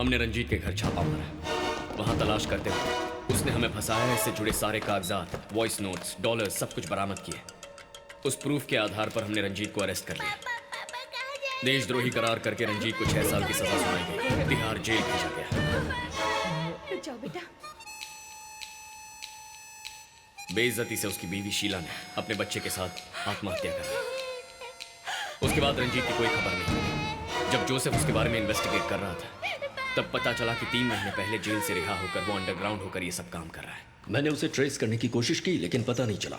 हमने रंजीत के घर छापा मारा। वहां तलाश करते हुए उसने हमें फंसाया। इससे जुड़े सारे कागजात, वॉइस नोट्स, डॉलर्स सब कुछ बरामद किए। उस प्रूफ के आधार पर हमने रंजीत को अरेस्ट कर लिया। देशद्रोही करार करके रंजीत को 6 साल की सजा सुनाई गई। तिहाड़ जेल भेजा गया। जाओ बेटा। बेइज्जती से उसकी बीवी शीला ने अपने बच्चे के साथ आत्महत्या कर ली। उसके बाद रंजीत की कोई खबर नहीं मिली। जब जोसेफ उसके बारे में इन्वेस्टिगेट कर रहा था तब पता चला कि 3 महीने पहले जेल से रिहा होकर वो अंडरग्राउंड होकर ये सब काम कर रहा है। मैंने उसे ट्रेस करने की कोशिश की लेकिन पता नहीं चला।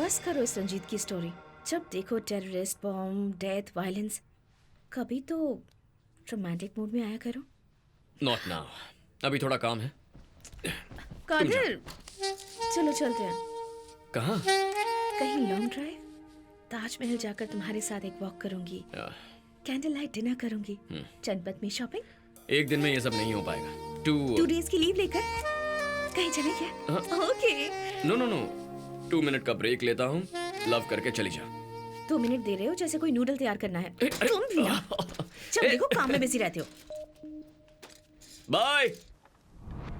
बस करो इस रंजीत की स्टोरी। जब देखो टेररिस्ट, बॉम्ब, डेथ, वायलेंस। कभी तो रोमांटिक मूड में आया करो। नॉट नाउ, अभी थोड़ा काम है। कादिर, चलो चलते हैं। कहाँ? कहीं लॉन्ग ड्राइव। ताजमहल जाकर तुम्हारे साथ एक वॉक करूंगी। कैंडल लाइट डिनर करूंगी। जनपद में शॉपिंग। एक दिन में ये सब नहीं हो पाएगा। 2 डेज की लीव लेकर कहीं चले क्या? ओके। नो 2 मिनट का ब्रेक लेता हूँ। लव करके चली जा। 2 मिनट दे रहे हो जैसे कोई नूडल तैयार करना है। तुम भी ना। जब देखो काम में बिजी रहते हो। बाय।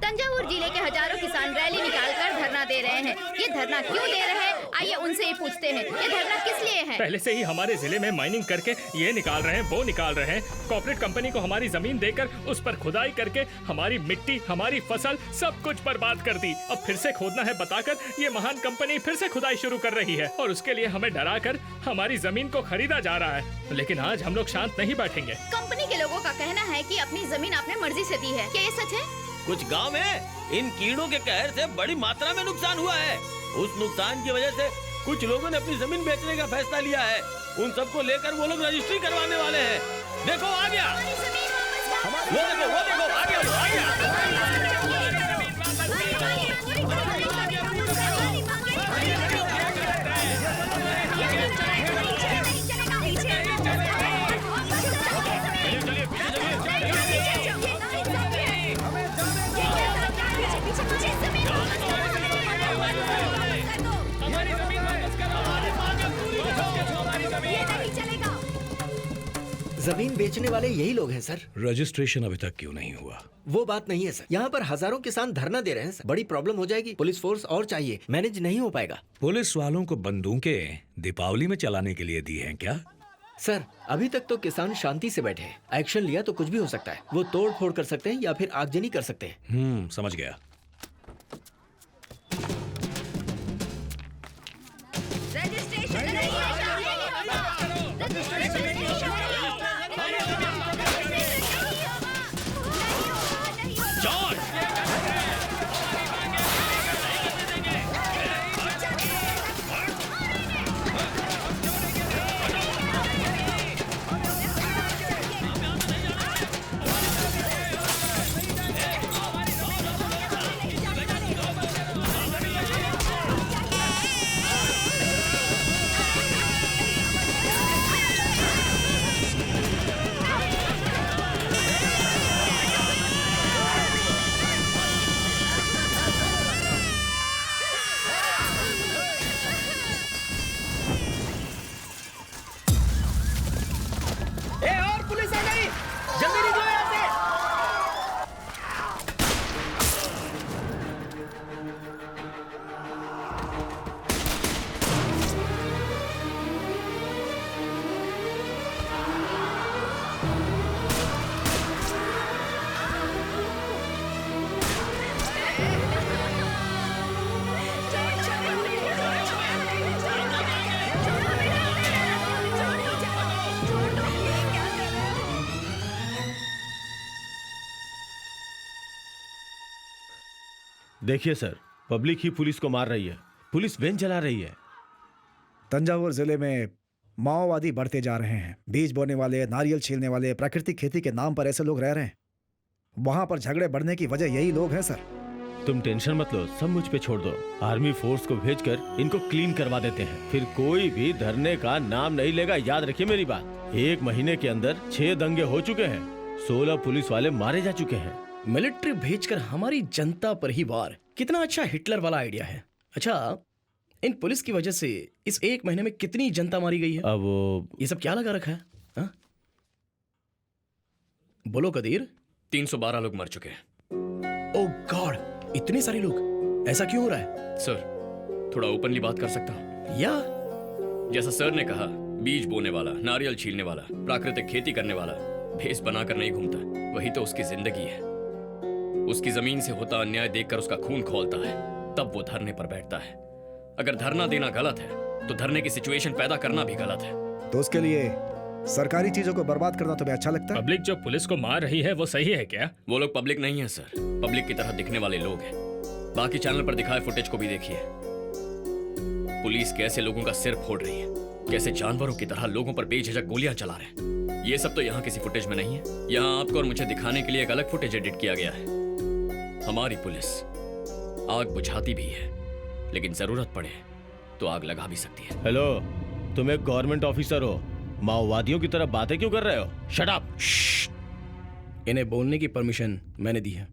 तंजावुर जिले के हजारों किसान रैली निकालकर धरना दे रहे हैं। ये धरना क्यों दे रहे हैं, आइए उनसे ही पूछते हैं। ये धरना किस लिए है? पहले से ही हमारे जिले में माइनिंग करके ये निकाल रहे हैं, वो निकाल रहे हैं। कॉर्पोरेट कंपनी को हमारी जमीन देकर उस पर खुदाई करके हमारी मिट्टी, हमारी फसल सब कुछ बर्बाद कर दी। अब फिर से खोदना है बताकर ये महान कंपनी फिर से खुदाई शुरू कर रही है और उसके लिए हमें डरा कर हमारी जमीन को खरीदा जा रहा है। लेकिन आज हम लोग शांत नहीं बैठेंगे। कंपनी के लोगों का कहना है कि अपनी जमीन आपने मर्जी से दी है। क्या ये सच है? कुछ गांव में इन कीड़ों के कहर से बड़ी मात्रा में नुकसान हुआ है। उस नुकसान की वजह से कुछ लोगों ने अपनी जमीन बेचने का फैसला लिया है। उन सबको लेकर वो लोग रजिस्ट्री करवाने वाले हैं। देखो आ गया, वो देखो आ गया। जमीन बेचने वाले यही लोग हैं सर। रजिस्ट्रेशन अभी तक क्यों नहीं हुआ? वो बात नहीं है सर। यहाँ पर हजारों किसान धरना दे रहे हैं सर। बड़ी प्रॉब्लम हो जाएगी। पुलिस फोर्स और चाहिए, मैनेज नहीं हो पाएगा। पुलिस वालों को बंदूकें दीपावली में चलाने के लिए दी हैं क्या? सर अभी तक तो किसान शांति से बैठे हैं। एक्शन लिया तो कुछ भी हो सकता है। वो तोड़ फोड़ कर सकते हैं या फिर आगजनी कर सकते हैं। समझ गया। देखिए सर, पब्लिक ही पुलिस को मार रही है। पुलिस वैन चला रही है। तंजावुर जिले में माओवादी बढ़ते जा रहे हैं। बीज बोने वाले, नारियल छीलने वाले, प्राकृतिक खेती के नाम पर ऐसे लोग रह रहे हैं। वहां पर झगड़े बढ़ने की वजह यही लोग हैं सर। तुम टेंशन मत लो, सब मुझ पे छोड़ दो। आर्मी फोर्स को भेजकर इनको क्लीन करवा देते हैं। फिर कोई भी धरने का नाम नहीं लेगा। याद रखिए मेरी बात। 1 महीने के अंदर 6 दंगे हो चुके हैं। 16 पुलिस वाले मारे जा चुके हैं। मिलिट्री भेजकर हमारी जनता पर ही वार, कितना अच्छा हिटलर वाला आइडिया है। अच्छा, इन पुलिस की वजह से इस 1 महीने में कितनी जनता मारी गई है? अब ये सब क्या लगा रखा है? हा? बोलो कदीर, 312 लोग मर चुके हैं। ओह गॉड, इतने सारे लोग, ऐसा क्यों हो रहा है? सर, थोड़ा ओपनली बात कर सकता हूँ? या जैसा सर ने कहा, बीज बोने वाला, नारियल छीलने वाला, प्राकृतिक खेती करने वाला भेस बनाकर नहीं घूमता, वही तो उसकी जिंदगी है। उसकी जमीन से होता अन्याय देखकर उसका खून खौलता है, तब वो धरने पर बैठता है। अगर धरना देना गलत है तो धरने की सिचुएशन पैदा करना भी गलत है। तो उसके लिए सरकारी चीजों को बर्बाद करना तुम्हें अच्छा लगता है? पब्लिक जो पुलिस को मार रही है वो सही है क्या? वो लोग पब्लिक नहीं है सर, पब्लिक की तरह दिखने वाले लोग हैं। बाकी चैनल पर दिखाए फुटेज को भी देखिए। पुलिस कैसे लोगों का सिर फोड़ रही है, कैसे जानवरों की तरह लोगों पर बेझिझक गोलियां चला रहे हैं। ये सब तो यहाँ किसी फुटेज में नहीं है। यहाँ आपको और मुझे दिखाने के लिए एक अलग फुटेज एडिट किया गया है। हमारी पुलिस आग बुझाती भी है, लेकिन जरूरत पड़े तो आग लगा भी सकती है। हेलो, तुम एक गवर्नमेंट ऑफिसर हो, माओवादियों की तरह बातें क्यों कर रहे हो? Shut up. इन्हें बोलने की परमिशन मैंने दी है।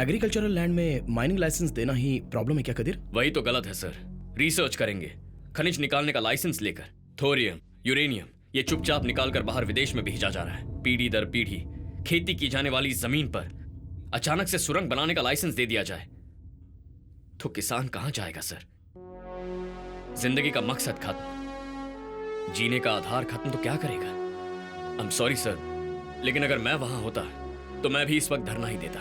एग्रीकल्चरल लैंड में माइनिंग लाइसेंस देना ही प्रॉब्लम है क्या कदीर? वही तो गलत है सर। रिसर्च करेंगे, खनिज निकालने का लाइसेंस लेकर थोरियम, यूरेनियम ये चुपचाप निकालकर बाहर विदेश में भेजा जा रहा है। पीढ़ी दर पीढ़ी खेती की जाने वाली जमीन पर अचानक से सुरंग बनाने का लाइसेंस दे दिया जाए तो किसान कहां जाएगा सर? जिंदगी का मकसद खत्म, जीने का आधार खत्म तो क्या करेगा? आई एम सॉरी सर, लेकिन अगर मैं वहां होता तो मैं भी इस वक्त धरना ही देता।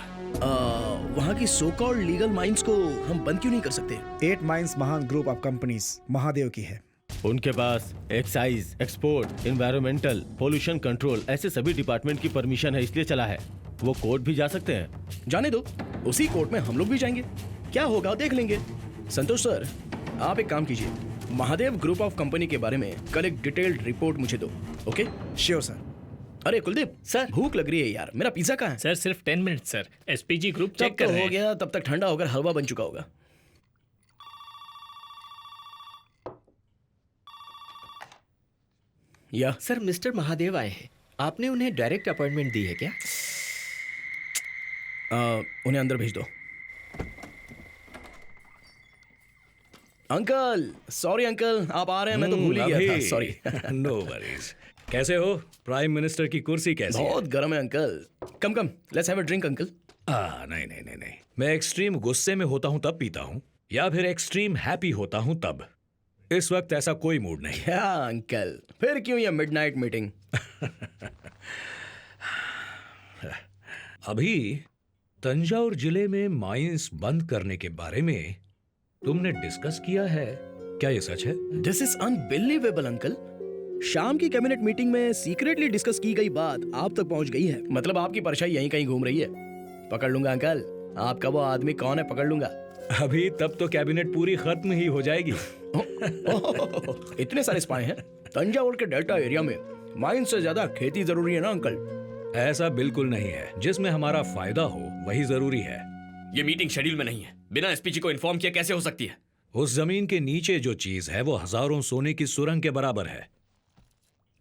वहाँ की सो कॉल्ड लीगल माइंस को हम बंद क्यों नहीं कर सकते? 8 माइंस महान ग्रुप ऑफ कंपनीज महादेव की है। उनके पास excise, export, environmental, pollution control ऐसे सभी डिपार्टमेंट की परमिशन है, इसलिए चला है। वो कोर्ट भी जा सकते हैं। जाने दो, उसी कोर्ट में हम लोग भी जाएंगे, क्या होगा देख लेंगे। संतोष सर, आप एक काम कीजिए, महादेव ग्रुप ऑफ कंपनी के बारे में कल एक डिटेल्ड रिपोर्ट मुझे दो। ओके? Sure sir. अरे कुलदीप सर, भूख लग रही है यार, मेरा पिज्जा कहाँ है? सर सिर्फ 10 मिनट सर, एसपीजी ग्रुप तब चेक कर तो रहे हो हैं। गया, तब तक ठंडा होकर हलवा बन चुका होगा। या सर, मिस्टर महादेव आए हैं। आपने उन्हें डायरेक्ट अपॉइंटमेंट दी है क्या? उन्हें अंदर भेज दो। अंकल, सॉरी अंकल, आप आ रहे हैं, मैं तो भूल ही गया था, सॉरी। No worries. कैसे हो? प्राइम मिनिस्टर की कुर्सी कैसी है? बहुत गर्म है uncle. Come come, let's have a drink uncle. नहीं नहीं नहीं नहीं, मैं एक्सट्रीम गुस्से में होता हूं तब पीता हूं, या फिर एक्सट्रीम हैप्पी होता हूं तब। इस वक्त ऐसा कोई मूड नहीं। क्या अंकल, फिर क्यों ये मिडनाइट मीटिंग? अभी तंजावुर जिले में माइंस बंद करने के बारे में तुमने डिस्कस किया है क्या? ये सच है? This is unbelievable uncle. शाम की कैबिनेट मीटिंग में सीक्रेटली डिस्कस की गई बात आप तक पहुंच गई है। मतलब आपकी परछाई यहीं कहीं घूम रही है। पकड़ लूंगा अंकल, आपका वो आदमी कौन है पकड़ लूंगा। अभी तब तो कैबिनेट पूरी खत्म ही हो जाएगी। इतने सारे स्पाई हैं तंजावुर के डेल्टा एरिया में, माइन से ज्यादा खेती जरूरी है ना अंकल? ऐसा बिल्कुल नहीं है, जिसमें हमारा फायदा हो वही जरूरी है। ये मीटिंग शेड्यूल में नहीं है, बिना एसपीजी को इन्फॉर्म किया कैसे हो सकती है? उस जमीन के नीचे जो चीज है वो हजारों सोने की सुरंग के बराबर है।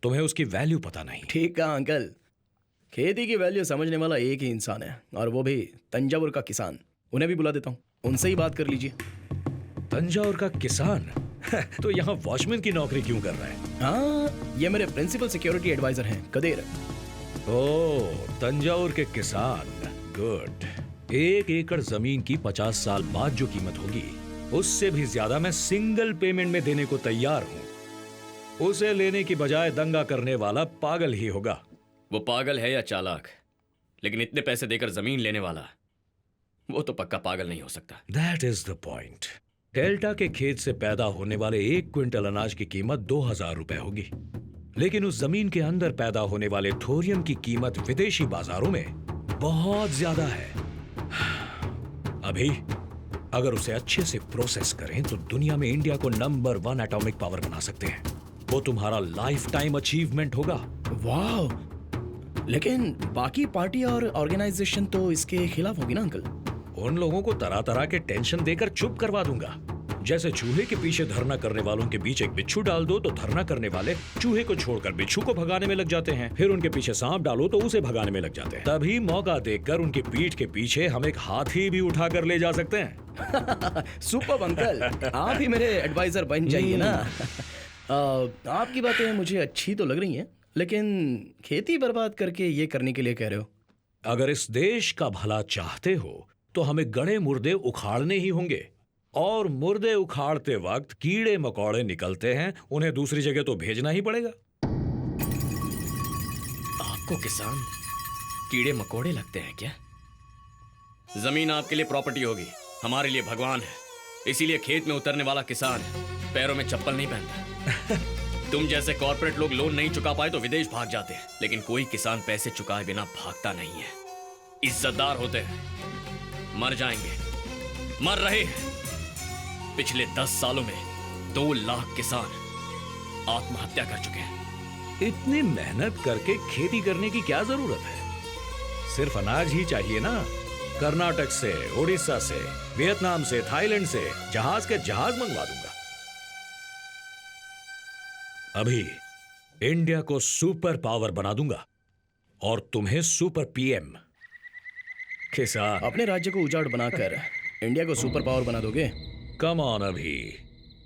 तुम्हें उसकी वैल्यू पता नहीं। ठीक कहा अंकल, खेती की वैल्यू समझने वाला एक ही इंसान है, और वो भी तंजावुर का किसान। उन्हें भी बुला देता हूँ, उनसे ही बात कर लीजिए। तंजावुर का किसान? तो यहाँ वॉचमैन की नौकरी क्यों कर रहा है? हाँ, ये मेरे प्रिंसिपल सिक्योरिटी एडवाइजर हैं, कदेर। ओह, तंजावुर के किसान, गुड। 1 एकड़ जमीन की 50 साल बाद जो कीमत होगी, उससे भी ज्यादा मैं सिंगल पेमेंट में देने को तैयार हूँ। उसे लेने की बजाय दंगा करने वाला पागल ही होगा। वो पागल है या चालाक, लेकिन इतने पैसे देकर जमीन लेने वाला वो तो पक्का पागल नहीं हो सकता। That is the point. Delta के खेत से पैदा होने वाले 1 क्विंटल अनाज की कीमत 2000 रुपए होगी, लेकिन उस जमीन के अंदर पैदा होने वाले थोरियम की कीमत विदेशी बाजारों में बहुत ज्यादा है। अभी अगर उसे अच्छे से प्रोसेस करें तो दुनिया में इंडिया को नंबर 1 एटॉमिक पावर बना सकते हैं। वो तुम्हारा लाइफ टाइम अचीवमेंट होगा। वाह, लेकिन बाकी पार्टी और ऑर्गेनाइजेशन तो इसके खिलाफ होगी ना अंकल? उन लोगों को तरह तरह के टेंशन देकर चुप करवा दूंगा। जैसे चूहे के पीछे धरना करने वालों के बीच एक बिच्छू डाल दो तो धरना करने वाले चूहे को छोड़कर बिच्छू को भगाने में लग जाते हैं। फिर उनके पीछे सांप डालो तो उसे भगाने में लग जाते हैं। तभी मौका देखकर उनकी पीठ के पीछे हम एक हाथी भी उठाकर ले जा सकते हैं। सुपर अंकल, आप ही मेरे एडवाइजर बन जाइए ना। आपकी बातें मुझे अच्छी तो लग रही हैं, लेकिन खेती बर्बाद करके ये करने के लिए कह रहे हो, अगर इस देश का भला चाहते हो तो हमें गड़े मुर्दे उखाड़ने ही होंगे, और मुर्दे उखाड़ते वक्त कीड़े मकोड़े निकलते हैं, उन्हें दूसरी जगह तो भेजना ही पड़ेगा। आपको किसान कीड़े मकोड़े लगते हैं क्या? जमीन आपके लिए प्रॉपर्टी होगी, हमारे लिए भगवान है। इसीलिए खेत में उतरने वाला किसान पैरों में चप्पल नहीं पहनता। तुम जैसे कॉर्पोरेट लोग लोन नहीं चुका पाए तो विदेश भाग जाते हैं, लेकिन कोई किसान पैसे चुकाए बिना भागता नहीं है। इज्जतदार होते हैं, मर जाएंगे, मर रहे हैं। पिछले 10 सालों में 2 लाख किसान आत्महत्या कर चुके हैं। इतनी मेहनत करके खेती करने की क्या जरूरत है? सिर्फ अनाज ही चाहिए ना। कर्नाटक से, उड़ीसा से, वियतनाम से, थाईलैंड से जहाज के जहाज मंगवा दूंगा। अभी इंडिया को सुपर पावर बना दूंगा और तुम्हें सुपर पीएम। किसान, अपने राज्य को उजाड़ बनाकर इंडिया को सुपर पावर बना दोगे? कम ऑन अभी।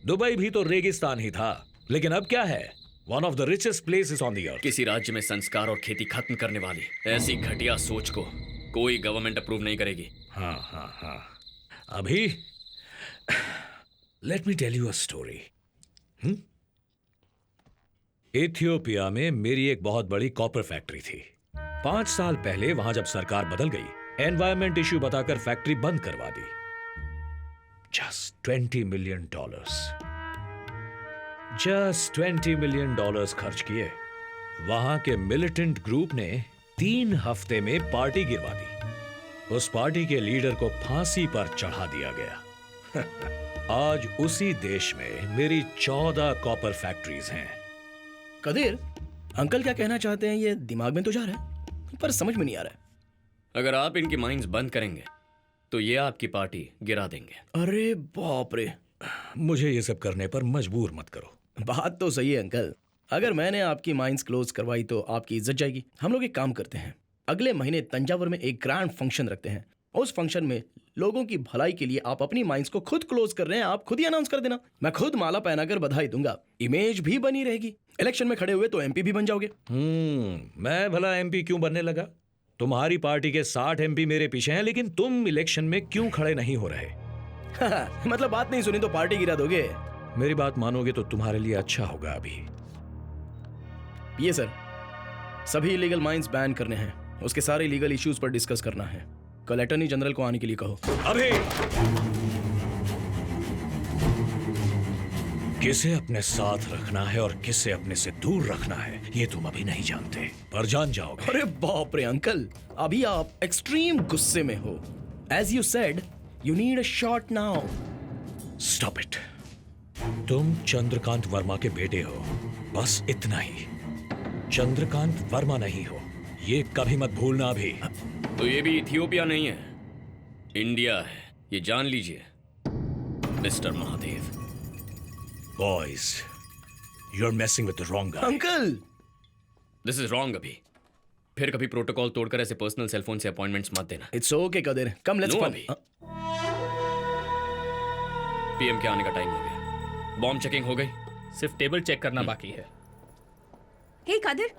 दुबई भी तो रेगिस्तान ही था, लेकिन अब क्या है? One of the richest places on the earth. किसी राज्य में संस्कार और खेती खत्म करने वाली ऐसी घटिया सोच को कोई गवर्नमेंट अप्रूव नहीं करेगी। हाँ। अभी let me tell you a story. Ethiopia में मेरी एक बहुत बड़ी कॉपर फैक्ट्री थी। 5 साल पहले वहां जब सरकार बदल गई, एनवायरमेंट इश्यू बताकर फैक्ट्री बंद करवा दी। जस्ट $20 million, जस्ट $20 million खर्च किए। वहां के मिलिटेंट ग्रुप ने 3 हफ्ते में पार्टी गिरवा दी। उस पार्टी के लीडर को फांसी पर चढ़ा दिया गया। आज उसी देश में मेरी 14 कॉपर फैक्ट्रीज हैं। कदीर, अंकल क्या कहना चाहते हैं ये दिमाग में तो जा रहा है, पर समझ में नहीं आ रहा है। अगर आप इनकी माइंस बंद करेंगे तो ये आपकी पार्टी गिरा देंगे। अरे बाप रे, मुझे ये सब करने पर मजबूर मत करो। बात तो सही है अंकल। अगर मैंने आपकी माइंस क्लोज करवाई तो आपकी इज्जत जाएगी। हम लोग एक काम करते हैं, अगले महीने तंजावुर में एक ग्रैंड फंक्शन रखते हैं। उस फंक्शन में लोगों की भलाई के लिए आप अपनी माइंस को खुद क्लोज कर रहे हैं, आप खुद ही अनाउंस कर देना। मैं खुद माला पहनाकर बधाई दूंगा, इमेज भी बनी रहेगी। इलेक्शन में खड़े हुए तो एमपी भी बन जाओगे। मैं भला एमपी क्यों बनने लगा? तुम्हारी पार्टी के 60 एमपी मेरे पीछे हैं, लेकिन तुम इलेक्शन में क्यों खड़े नहीं हो रहे? मतलब बात नहीं सुनी तो पार्टी गिरा दोगे? मेरी बात मानोगे तो तुम्हारे लिए अच्छा होगा। अभी ये सर, सभी इलीगल माइंस बैन करने हैं, उसके सारे लीगल इश्यूज पर डिस्कस करना है। कल अटॉर्नी जनरल को आने के लिए कहो। अभी किसे अपने साथ रखना है और किसे अपने से दूर रखना है ये तुम अभी नहीं जानते, पर जान जाओगे। अरे बाप रे अंकल, अभी आप एक्सट्रीम गुस्से में हो। As you said, you need a shot now. Stop it. तुम चंद्रकांत वर्मा के बेटे हो, बस इतना ही। चंद्रकांत वर्मा नहीं हो, ये कभी मत भूलना। अभी तो ये भी इथियोपिया नहीं है, इंडिया है, ये जान लीजिए mister Mahadev. Boys, you're messing with the wrong guy. Uncle, this is wrong. अभी फिर कभी प्रोटोकॉल तोड़कर ऐसे पर्सनल सेलफोन से अपॉइंटमेंट्स मत देना। It's okay Qadir, come let's No, fun. अभी। पीएम के आने का टाइम हो गया। बॉम्ब चेकिंग हो गई, सिर्फ टेबल चेक करना बाकी है। हे कादिर,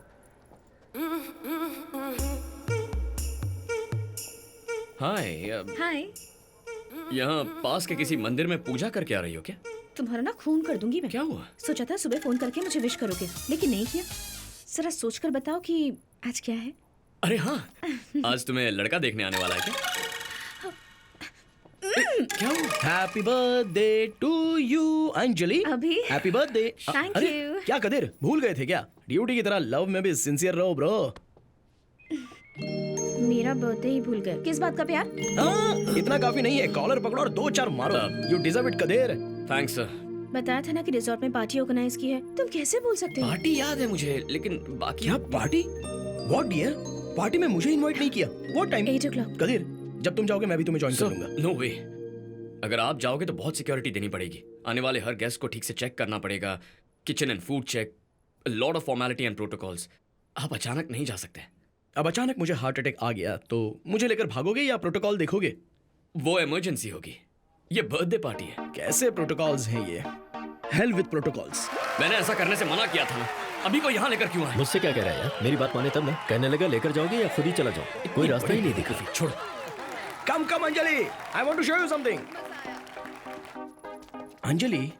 हाय। हाय। यहाँ पास के किसी मंदिर में पूजा करके आ रही हो क्या? तुम्हारा ना खून कर दूंगी मैं। क्या हुआ? सोचा था सुबह फोन करके मुझे विश करोगे, लेकिन नहीं किया। जरा सोचकर बताओ कि आज क्या है? अरे हाँ, आज तुम्हें लड़का देखने आने वाला है क्या? क्या हुआ? Happy birthday to you Anjali. अभी? Happy birthday. Thank अरे you. क्या कदीर, भूल गए थे क्या? ड्यूटी की तरह लव में भी सिंसियर रहो ब्रो। मेरा बर्थडे ही भूल गए। किस बात का प्यार? हाँ, इतना काफी नहीं है, कॉलर पकड़ो और 2-4 मारो। You deserve it Qadir. Thanks sir. बताया था ना कि रिजॉर्ट में पार्टी ऑर्गेनाइज की है, तुम कैसे भूल सकते हो? पार्टी याद है मुझे, लेकिन बाकी क्या पार्टी? What dear? पार्टी में मुझे इनवाइट नहीं किया। What time? 8 o'clock। कदीर, जब तुम जाओगे मैं भी तुम्हें ज्वाइन कर लूंगा। नो वे। अगर आप जाओगे तो बहुत सिक्योरिटी देनी पड़ेगी, आने वाले हर गेस्ट को ठीक से चेक करना पड़ेगा, kitchen and food check, lot of formality and protocols. आप अचानक नहीं जा सकते। अब अचानक मुझे हार्ट अटैक आ गया तो मुझे लेकर भागोगे या प्रोटोकॉल देखोगे? वो इमरजेंसी होगी, ये बर्थडे पार्टी है। कैसे प्रोटोकॉल्स हैं ये? Hell with protocols. मैंने ऐसा करने से मना किया था ना। अभी को यहाँ लेकर क्यों आए? मुझसे क्या कह रहा है यार? मेरी बात माने तब ना। कहने लगा लेकर जाओगे या खुद ही चला जाओ, कोई रास्ता ही नहीं दिखा। छोड़ो। Come, Anjali. I want to show you something. Anjali,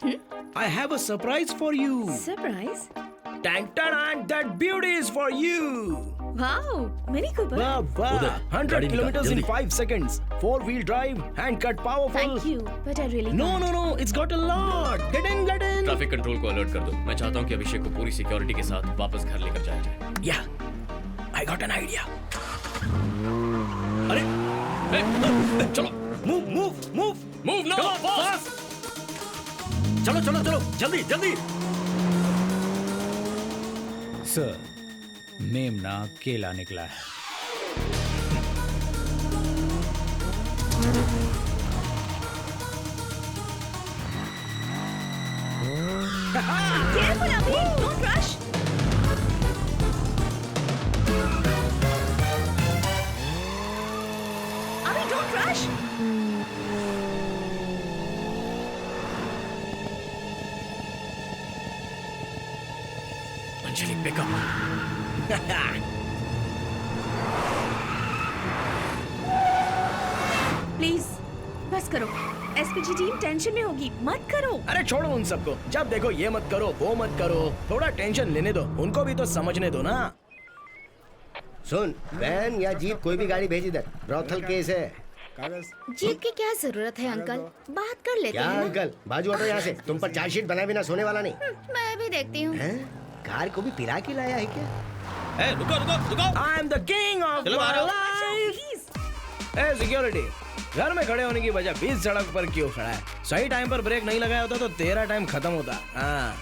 I have a surprise for you. Surprise? Tang tan, that beauty is for you. Wow, mini Cooper. Wow, wow. उधर, 100 गाड़ी निकाल, kilometers in जल्दी। 5 seconds. 4-wheel drive, hand cut, powerful. Thank you, but I really No, can't. no, it's got a lot. Get in. Traffic control को alert कर दो। मैं चाहता हूँ कि अभिषेक को पूरी सिक्योरिटी के साथ वापस घर लेकर जाया जाए। Yeah, I got an idea. अरे चलो, मूव नाउ, फास्ट। चलो जल्दी। सर, मेमना अकेला निकला है। Careful, Abhi, don't rush. Abhi, don't rush. Anjali pickup. Please बस करो। एसपीजी टीम टेंशन में होगी, मत करो। अरे छोड़ो उन सबको। जब देखो ये मत करो, वो मत करो। थोड़ा टेंशन लेने दो, उनको भी तो समझने दो ना। सुन, वैन या जीप कोई भी गाड़ी भेज इधर। ब्रॉथल केस है। जीप की क्या जरूरत है अंकल? बात कर लेते क्या हैं ना। अंकल, बाजू हटो यहाँ से। तुम पर चार्जशीट बनाए बिना सोने वाला नहीं। मैं भी देखती हूँ। हैं? कार को भी पिला के लाया है क्या? ए, रुको। I am the king of चलो my बाहर आओ। life. ए सिक्योरिटी, घर में खड़े होने की वजह बीच सड़क पर क्यों खड़ा है? सही टाइम पर ब्रेक नहीं लगाया होता तो तेरा टाइम खत्म होता। हाँ,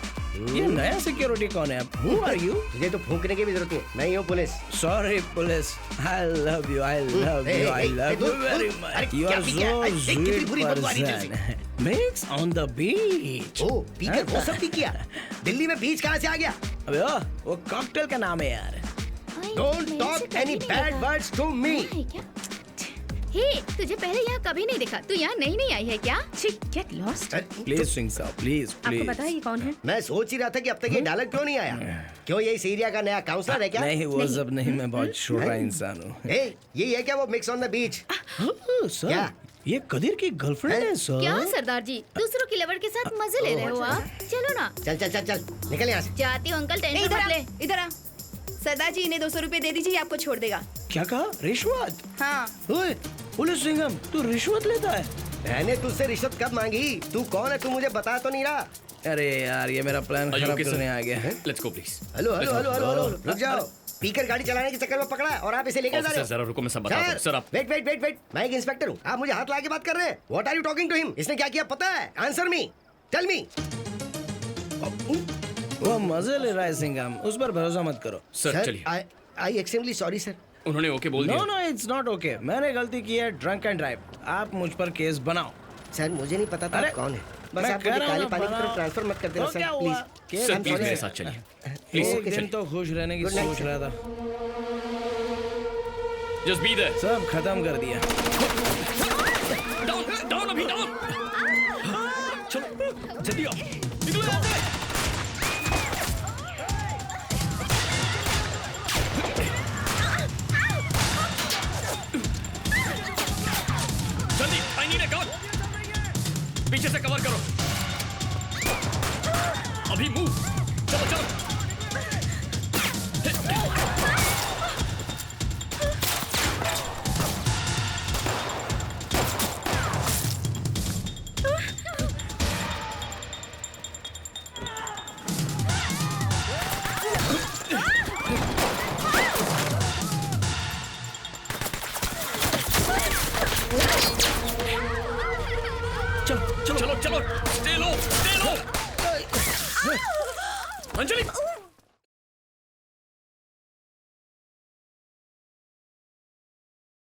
ये नया सिक्योरिटी कौन है? Who are you? तुझे तो फूंकने की भी जरूरत नहीं। मैं ही हूँ police. Sorry, police. I love you. I love you. I love you very much. You are so sweet person. Mix on the beach. ओ, पीकर वो सब भी किया। दिल्ली में बीच कहाँ से आ गया? अबे वो कॉकटेल का नाम है यार। Don't talk any bad words to me. हे, तुझे पहले यहाँ कभी नहीं देखा। तू यहाँ नहीं आई है क्या? Get lost. Please sing sir, please, आपको please. पता है ये कौन है? मैं सोच ही रहा था कि अब तक ये डायलॉग क्यों नहीं आया। क्यों ये इस एरिया का नया काउंसलर है क्या? नहीं वो सब नहीं, मैं बहुत छोटा इंसान हूँ। ए, ये है क्या वो mix on the beach? Sir, क्या? ये कदीर की गर्लफ्रेंड है सर। क्या सरदार जी, दूसरों की लवर के साथ मजे ले रहे हो आप? चलो ना। चल निकल यहाँ से। जाती हूँ अंकल, टेंशन मत ले। इधर आ। सरदार जी, इन्हें 200 रुपए दे दीजिए, आपको छोड़ देगा। क्या कहा? रिश्वत? हाँ। ओए, पुलिस सिंघम, तू रिश्वत लेता है? मैंने तुझसे रिश्वत कब मांगी? तू कौन है? तू मुझे बता तो नहीं रहा। अरे यार, ये मेरा प्लान Are you खराब okay, करने sir? आ गया है। Let's go, please. हेलो, रुक जाओ। स्पीकर गाड़ी चलाने के चक्कर में पकड़ा है और आप इसे लेकर जा रहे ऑफिसर, जरा रुको, मैं सब बताता हूँ। सर, आप वेट। मैं एक इंस्पेक्टर हूँ। आप मुझे हाथ लगा के बात कर रहे हैं। What are you talking to him? इसने क्या किया पता है? Answer me, tell me. वो मजे ले रहा है सिंघम, उस पर भरोसा मत करो। सर चलिए। I extremely sorry sir. उन्होंने ओके बोल दिया। No, it's not okay. मैंने गलती की है, ड्रंक एंड ड्राइव। आप मुझ पर केस बनाओ। सर मुझे नहीं पता था अरे, आप कौन है। बस मैं आप कह मुझे रहा हूँ काले ना, पानी की बनाओ। तरफ ट्रांसफर मत कर देना तो सर, क्या प्लीज। हुआ? सर प्लीज मेरे साथ चलिए। प्लीज एक दिन चलिए। तो खुश रहने की Good night, सोच sir. रहा था, जस्ट बी देयर। सब खत्म कर दिया। डाउन अभी डाउन। चलो जल्दी आओ, निकलो यहाँ से। जल्दी, आई नीड अ गन। पीछे से कवर करो। अभी मूव। चलो चलो, स्टे लो। अंजलि